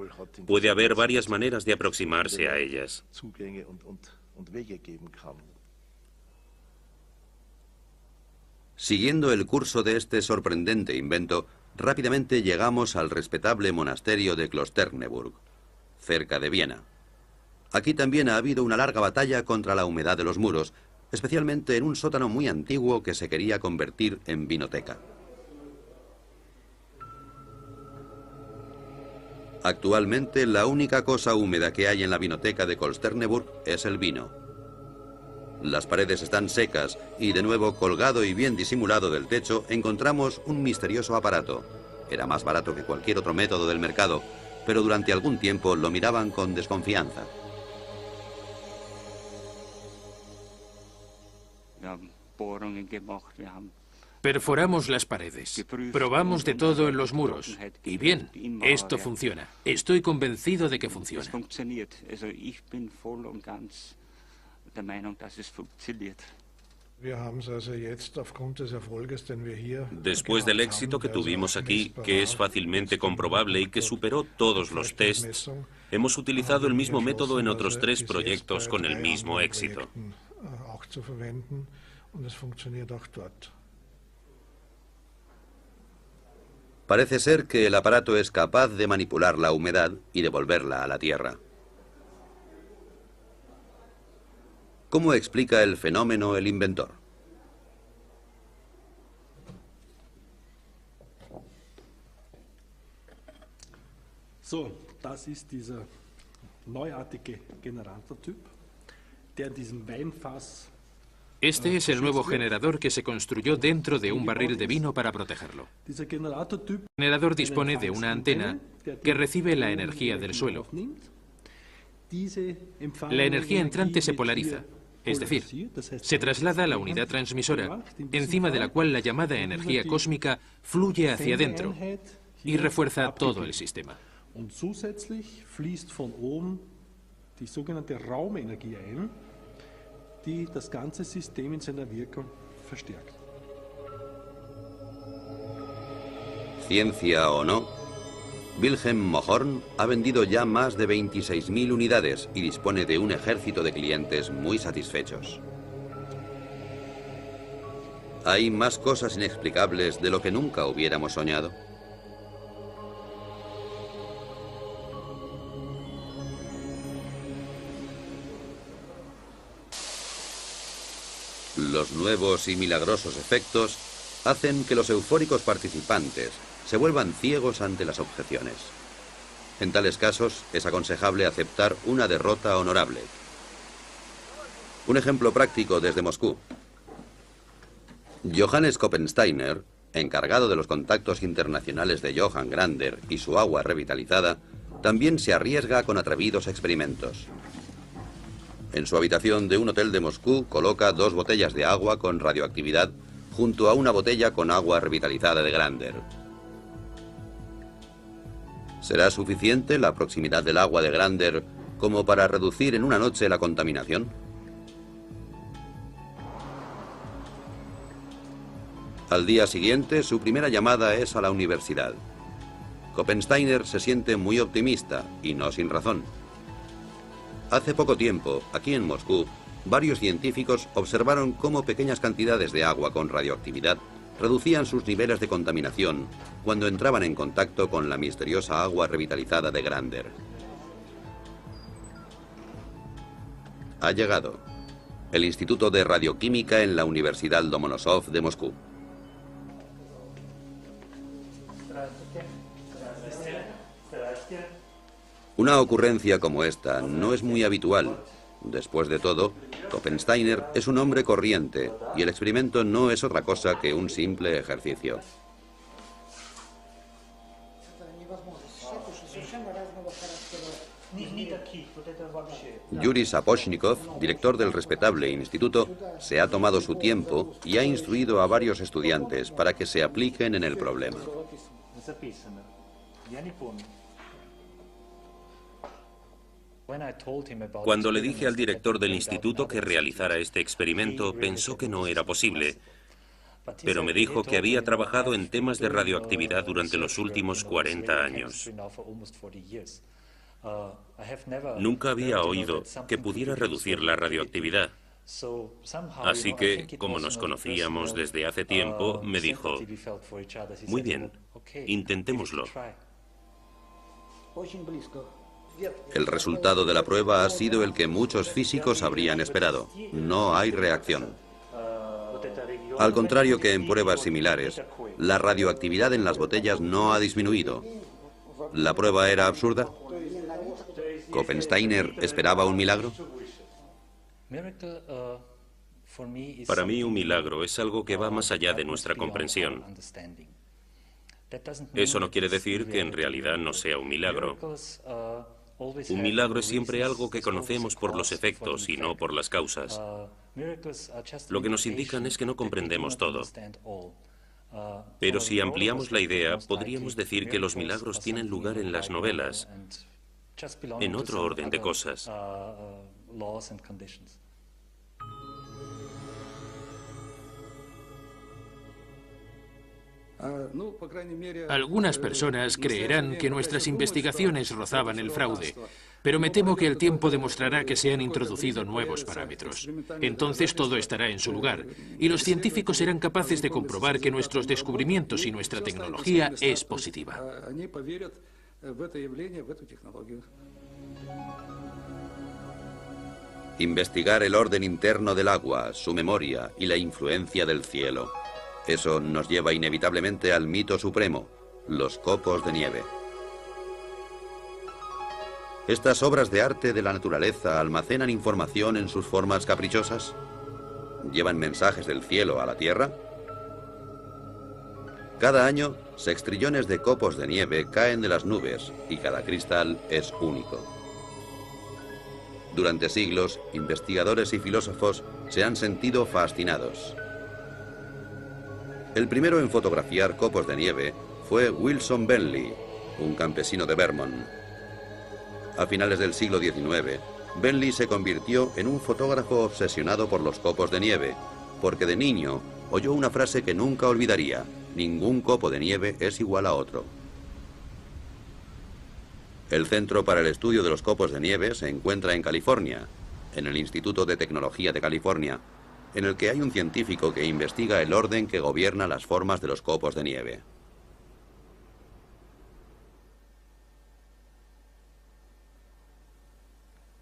Puede haber varias maneras de aproximarse a ellas. Siguiendo el curso de este sorprendente invento, rápidamente llegamos al respetable monasterio de Klosterneuburg, cerca de Viena. Aquí también ha habido una larga batalla contra la humedad de los muros, especialmente en un sótano muy antiguo que se quería convertir en vinoteca. Actualmente la única cosa húmeda que hay en la vinoteca de Klosterneuburg es el vino. Las paredes están secas y de nuevo colgado y bien disimulado del techo encontramos un misterioso aparato. Era más barato que cualquier otro método del mercado, pero durante algún tiempo lo miraban con desconfianza. Perforamos las paredes, probamos de todo en los muros. Y bien, esto funciona. Estoy convencido de que funciona. Después del éxito que tuvimos aquí, que es fácilmente comprobable y que superó todos los tests, hemos utilizado el mismo método en otros 3 proyectos con el mismo éxito. Parece ser que el aparato es capaz de manipular la humedad y devolverla a la tierra. ¿Cómo explica el fenómeno el inventor? So, das ist dieser neuartige Generatortyp, der in diesem Weinfass Este es el nuevo generador que se construyó dentro de un barril de vino para protegerlo. El generador dispone de una antena que recibe la energía del suelo. La energía entrante se polariza, es decir, se traslada a la unidad transmisora, encima de la cual la llamada energía cósmica fluye hacia adentro y refuerza todo el sistema. Die das ganze System in seiner Wirkung verstärkt. Ciencia o no, Wilhelm Mohrn ha vendido ya más de 26.000 unidades y dispone de un ejército de clientes muy satisfechos. ¿Hay más cosas inexplicables de lo que nunca hubiéramos soñado? Los nuevos y milagrosos efectos hacen que los eufóricos participantes se vuelvan ciegos ante las objeciones. En tales casos es aconsejable aceptar una derrota honorable. Un ejemplo práctico desde Moscú. Johannes Koppensteiner, encargado de los contactos internacionales de Johann Grander y su agua revitalizada, también se arriesga con atrevidos experimentos. En su habitación de un hotel de Moscú coloca 2 botellas de agua con radioactividad junto a una botella con agua revitalizada de Grander. ¿Será suficiente la proximidad del agua de Grander como para reducir en una noche la contaminación? Al día siguiente, su primera llamada es a la universidad. Koppensteiner se siente muy optimista, y no sin razón. Hace poco tiempo, aquí en Moscú, varios científicos observaron cómo pequeñas cantidades de agua con radioactividad reducían sus niveles de contaminación cuando entraban en contacto con la misteriosa agua revitalizada de Grander. Ha llegado el Instituto de Radioquímica en la Universidad Lomonosov de Moscú. Una ocurrencia como esta no es muy habitual. Después de todo, Koppensteiner es un hombre corriente y el experimento no es otra cosa que un simple ejercicio. Yuri Sapochnikov, director del respetable instituto, se ha tomado su tiempo y ha instruido a varios estudiantes para que se apliquen en el problema. Cuando le dije al director del instituto que realizara este experimento, pensó que no era posible, pero me dijo que había trabajado en temas de radioactividad durante los últimos 40 años. Nunca había oído que pudiera reducir la radioactividad. Así que, como nos conocíamos desde hace tiempo, me dijo, muy bien, intentémoslo. El resultado de la prueba ha sido el que muchos físicos habrían esperado. No hay reacción. Al contrario que en pruebas similares, la radioactividad en las botellas no ha disminuido. ¿La prueba era absurda? ¿Koppensteiner esperaba un milagro? Para mí, un milagro es algo que va más allá de nuestra comprensión. Eso no quiere decir que en realidad no sea un milagro. Un milagro es siempre algo que conocemos por los efectos y no por las causas. Lo que nos indican es que no comprendemos todo. Pero si ampliamos la idea, podríamos decir que los milagros tienen lugar en las novelas, en otro orden de cosas. Algunas personas creerán que nuestras investigaciones rozaban el fraude, pero me temo que el tiempo demostrará que se han introducido nuevos parámetros. Entonces todo estará en su lugar, y los científicos serán capaces de comprobar que nuestros descubrimientos y nuestra tecnología es positiva. Investigar el orden interno del agua, su memoria y la influencia del cielo. Eso nos lleva inevitablemente al mito supremo, los copos de nieve. Estas obras de arte de la naturaleza almacenan información en sus formas caprichosas. llevan mensajes del cielo a la Tierra? Cada año, sextrillones de copos de nieve caen de las nubes y cada cristal es único. Durante siglos, investigadores y filósofos se han sentido fascinados. El primero en fotografiar copos de nieve fue Wilson Bentley, un campesino de Vermont. A finales del siglo XIX, Bentley se convirtió en un fotógrafo obsesionado por los copos de nieve, porque de niño oyó una frase que nunca olvidaría: ningún copo de nieve es igual a otro. El Centro para el Estudio de los Copos de Nieve se encuentra en California, en el Instituto de Tecnología de California, en el que hay un científico que investiga el orden que gobierna las formas de los copos de nieve.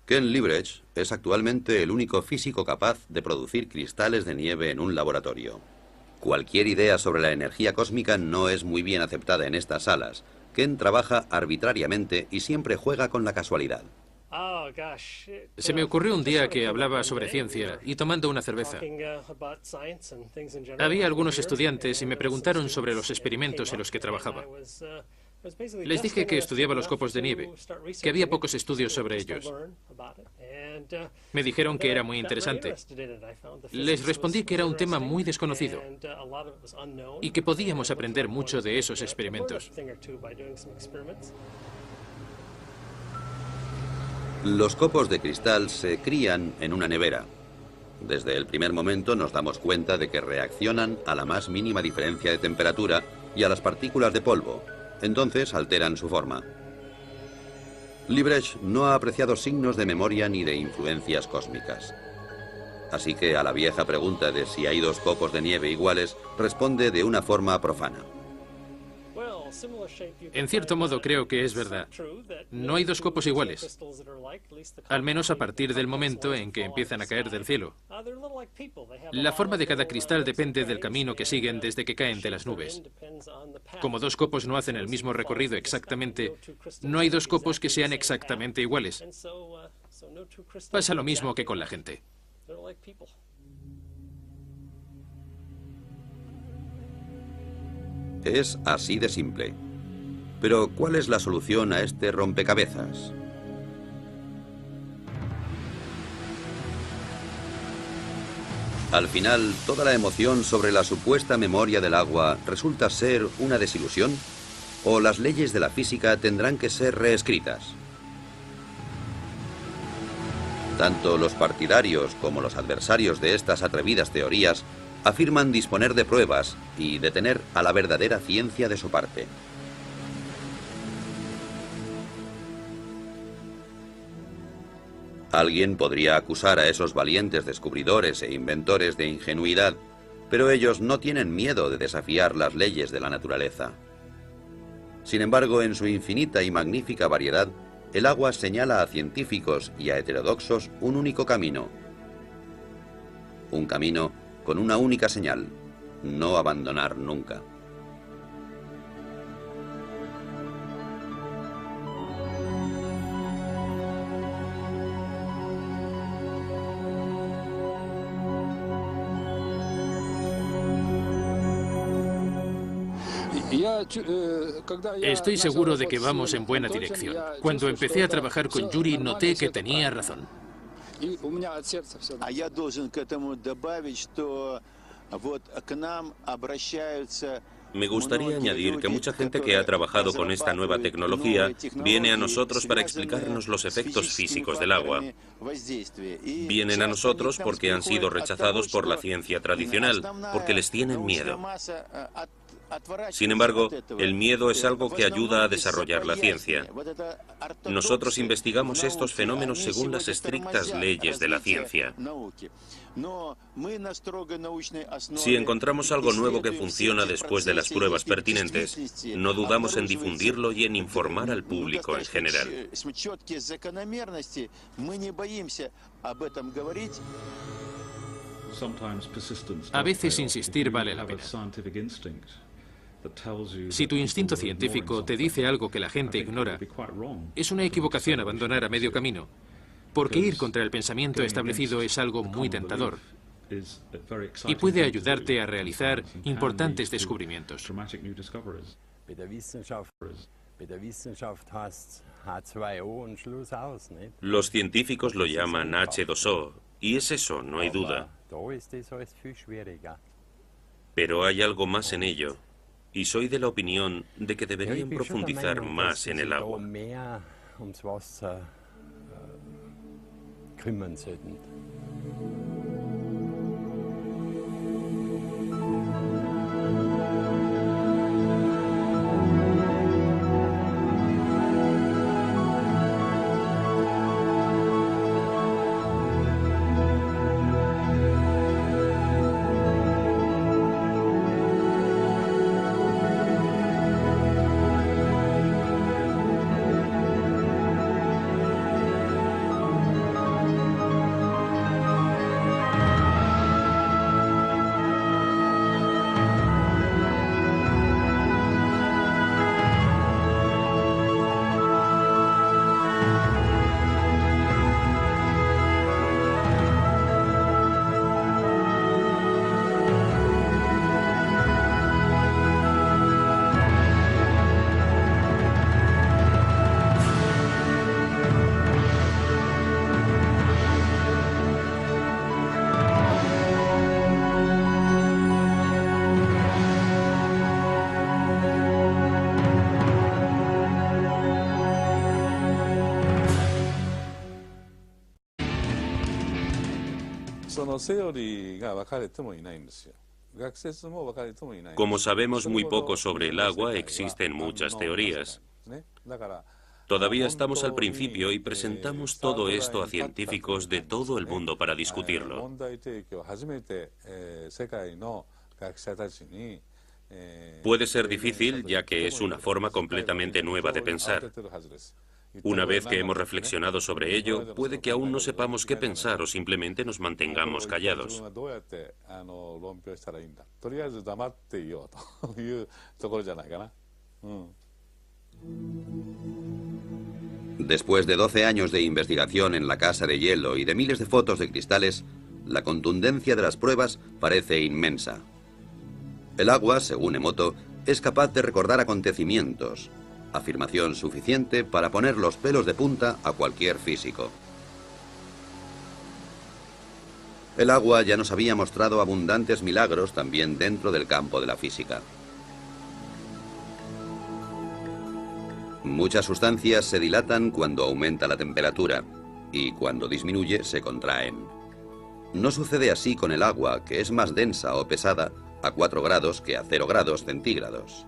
Ken Liebrecht es actualmente el único físico capaz de producir cristales de nieve en un laboratorio. Cualquier idea sobre la energía cósmica no es muy bien aceptada en estas salas. Ken trabaja arbitrariamente y siempre juega con la casualidad. Se me ocurrió un día que hablaba sobre ciencia y tomando una cerveza. Había algunos estudiantes y me preguntaron sobre los experimentos en los que trabajaba. Les dije que estudiaba los copos de nieve, que había pocos estudios sobre ellos. Me dijeron que era muy interesante. Les respondí que era un tema muy desconocido y que podíamos aprender mucho de esos experimentos. Los copos de cristal se crían en una nevera. Desde el primer momento nos damos cuenta de que reaccionan a la más mínima diferencia de temperatura y a las partículas de polvo. Entonces alteran su forma. Liebrecht no ha apreciado signos de memoria ni de influencias cósmicas. Así que a la vieja pregunta de si hay dos copos de nieve iguales, responde de una forma profana. En cierto modo creo que es verdad. No hay dos copos iguales, al menos a partir del momento en que empiezan a caer del cielo. La forma de cada cristal depende del camino que siguen desde que caen de las nubes. Como dos copos no hacen el mismo recorrido exactamente, no hay dos copos que sean exactamente iguales. Pasa lo mismo que con la gente. Es así de simple. Pero, ¿cuál es la solución a este rompecabezas? Al final, ¿toda la emoción sobre la supuesta memoria del agua resulta ser una desilusión? ¿O las leyes de la física tendrán que ser reescritas? Tanto los partidarios como los adversarios de estas atrevidas teorías afirman disponer de pruebas y de tener a la verdadera ciencia de su parte. Alguien podría acusar a esos valientes descubridores e inventores de ingenuidad, pero ellos no tienen miedo de desafiar las leyes de la naturaleza. Sin embargo, en su infinita y magnífica variedad, el agua señala a científicos y a heterodoxos un único camino. Un camino con una única señal: no abandonar nunca. Estoy seguro de que vamos en buena dirección. Cuando empecé a trabajar con Yuri, noté que tenía razón. Me gustaría añadir que mucha gente que ha trabajado con esta nueva tecnología viene a nosotros para explicarnos los efectos físicos del agua. Vienen a nosotros porque han sido rechazados por la ciencia tradicional, porque les tienen miedo. Sin embargo, el miedo es algo que ayuda a desarrollar la ciencia. Nosotros investigamos estos fenómenos según las estrictas leyes de la ciencia. Si encontramos algo nuevo que funciona después de las pruebas pertinentes, no dudamos en difundirlo y en informar al público en general. A veces insistir vale la pena. Si tu instinto científico te dice algo que la gente ignora, es una equivocación abandonar a medio camino, porque ir contra el pensamiento establecido es algo muy tentador. y puede ayudarte a realizar importantes descubrimientos. Los científicos lo llaman H2O, y es eso, no hay duda. Pero hay algo más en ello, y soy de la opinión de que deberían profundizar más en el agua. Como sabemos muy poco sobre el agua, existen muchas teorías. Todavía estamos al principio y presentamos todo esto a científicos de todo el mundo para discutirlo. Puede ser difícil, ya que es una forma completamente nueva de pensar. Una vez que hemos reflexionado sobre ello, puede que aún no sepamos qué pensar o simplemente nos mantengamos callados. Después de 12 años de investigación en la casa de hielo y de miles de fotos de cristales, la contundencia de las pruebas parece inmensa. El agua, según Emoto, es capaz de recordar acontecimientos, afirmación suficiente para poner los pelos de punta a cualquier físico. El agua ya nos había mostrado abundantes milagros también dentro del campo de la física. Muchas sustancias se dilatan cuando aumenta la temperatura y cuando disminuye se contraen. No sucede así con el agua, que es más densa o pesada a 4 grados que a 0 grados centígrados.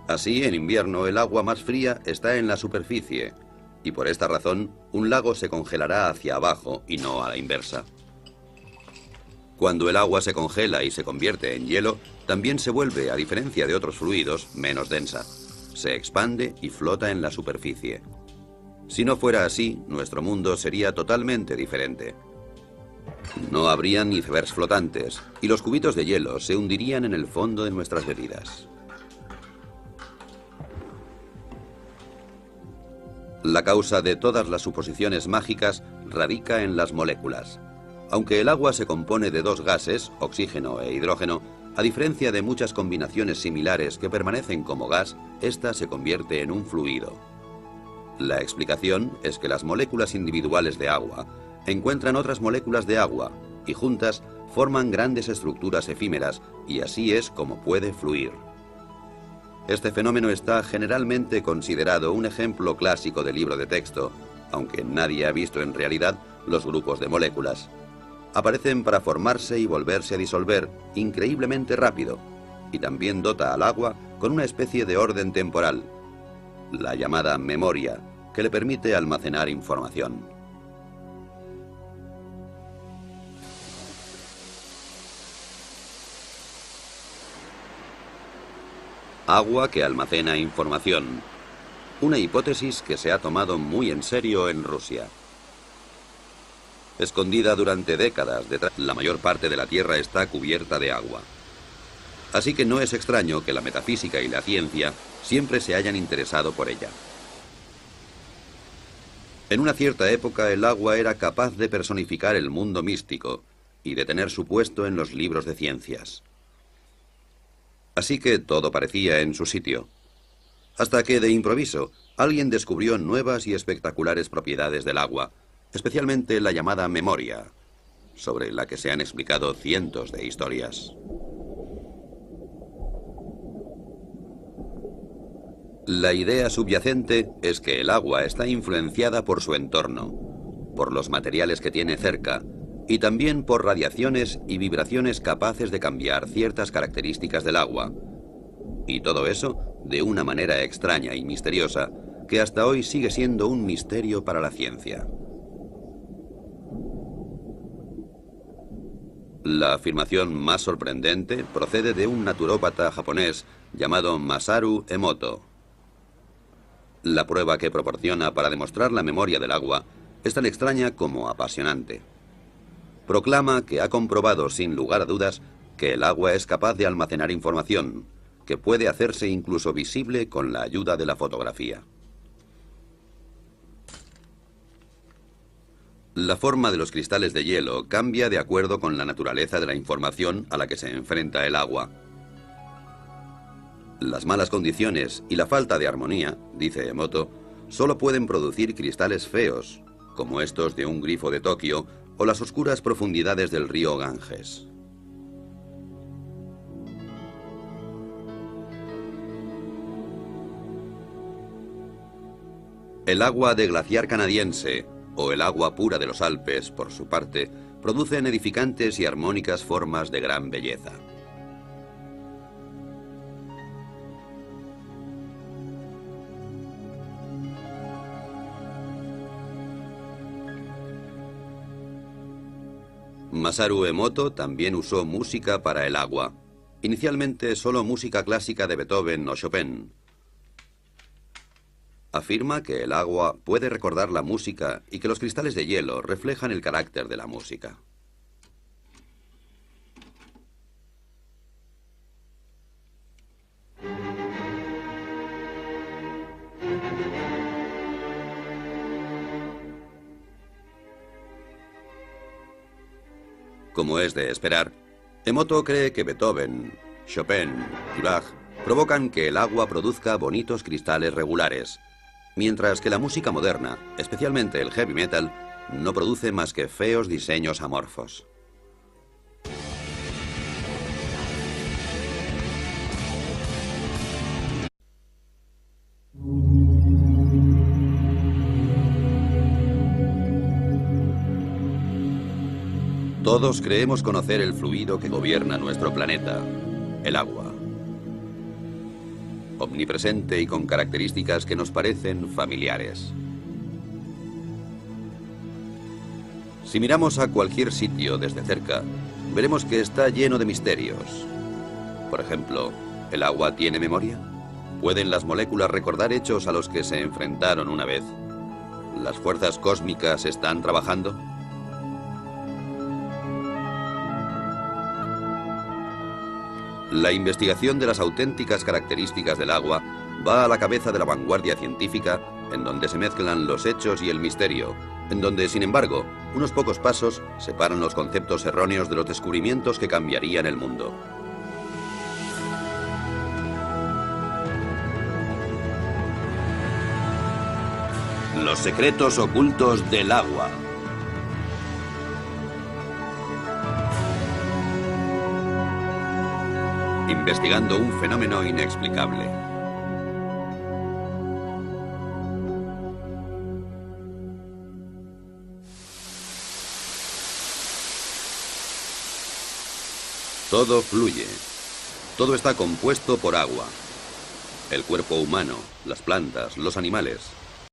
Así, en invierno, el agua más fría está en la superficie, y por esta razón, un lago se congelará hacia abajo y no a la inversa. Cuando el agua se congela y se convierte en hielo, también se vuelve, a diferencia de otros fluidos, menos densa. Se expande y flota en la superficie. Si no fuera así, nuestro mundo sería totalmente diferente. No habría ni icebergs flotantes, y los cubitos de hielo se hundirían en el fondo de nuestras bebidas. La causa de todas las suposiciones mágicas radica en las moléculas. Aunque el agua se compone de 2 gases, oxígeno e hidrógeno, a diferencia de muchas combinaciones similares que permanecen como gas, esta se convierte en un fluido. La explicación es que las moléculas individuales de agua encuentran otras moléculas de agua y juntas forman grandes estructuras efímeras, y así es como puede fluir. Este fenómeno está generalmente considerado un ejemplo clásico de libro de texto, aunque nadie ha visto en realidad los grupos de moléculas. Aparecen para formarse y volverse a disolver increíblemente rápido, y también dota al agua con una especie de orden temporal, la llamada memoria, que le permite almacenar información. Agua que almacena información. Una hipótesis que se ha tomado muy en serio en Rusia. Escondida durante décadas detrás, la mayor parte de la Tierra está cubierta de agua. Así que no es extraño que la metafísica y la ciencia siempre se hayan interesado por ella. En una cierta época el agua era capaz de personificar el mundo místico y de tener su puesto en los libros de ciencias. Así que todo parecía en su sitio. Hasta que, de improviso, alguien descubrió nuevas y espectaculares propiedades del agua, especialmente la llamada memoria, sobre la que se han explicado cientos de historias. La idea subyacente es que el agua está influenciada por su entorno, por los materiales que tiene cerca, y también por radiaciones y vibraciones capaces de cambiar ciertas características del agua. Y todo eso de una manera extraña y misteriosa, que hasta hoy sigue siendo un misterio para la ciencia. La afirmación más sorprendente procede de un naturópata japonés llamado Masaru Emoto. La prueba que proporciona para demostrar la memoria del agua es tan extraña como apasionante. Proclama que ha comprobado sin lugar a dudas que el agua es capaz de almacenar información, que puede hacerse incluso visible con la ayuda de la fotografía. La forma de los cristales de hielo cambia de acuerdo con la naturaleza de la información a la que se enfrenta el agua. Las malas condiciones y la falta de armonía, dice Emoto, solo pueden producir cristales feos, como estos de un grifo de Tokio o las oscuras profundidades del río Ganges. El agua de glaciar canadiense, o el agua pura de los Alpes, por su parte, producen edificantes y armónicas formas de gran belleza. Masaru Emoto también usó música para el agua, inicialmente solo música clásica de Beethoven o Chopin. Afirma que el agua puede recordar la música y que los cristales de hielo reflejan el carácter de la música. Como es de esperar, Emoto cree que Beethoven, Chopin y Bach provocan que el agua produzca bonitos cristales regulares, mientras que la música moderna, especialmente el heavy metal, no produce más que feos diseños amorfos. Todos creemos conocer el fluido que gobierna nuestro planeta, el agua. Omnipresente y con características que nos parecen familiares. Si miramos a cualquier sitio desde cerca, veremos que está lleno de misterios. Por ejemplo, ¿el agua tiene memoria? ¿Pueden las moléculas recordar hechos a los que se enfrentaron una vez? ¿Las fuerzas cósmicas están trabajando? La investigación de las auténticas características del agua va a la cabeza de la vanguardia científica, en donde se mezclan los hechos y el misterio, en donde, sin embargo, unos pocos pasos separan los conceptos erróneos de los descubrimientos que cambiarían el mundo. Los secretos ocultos del agua. Investigando un fenómeno inexplicable. Todo fluye. Todo está compuesto por agua. El cuerpo humano, las plantas, los animales.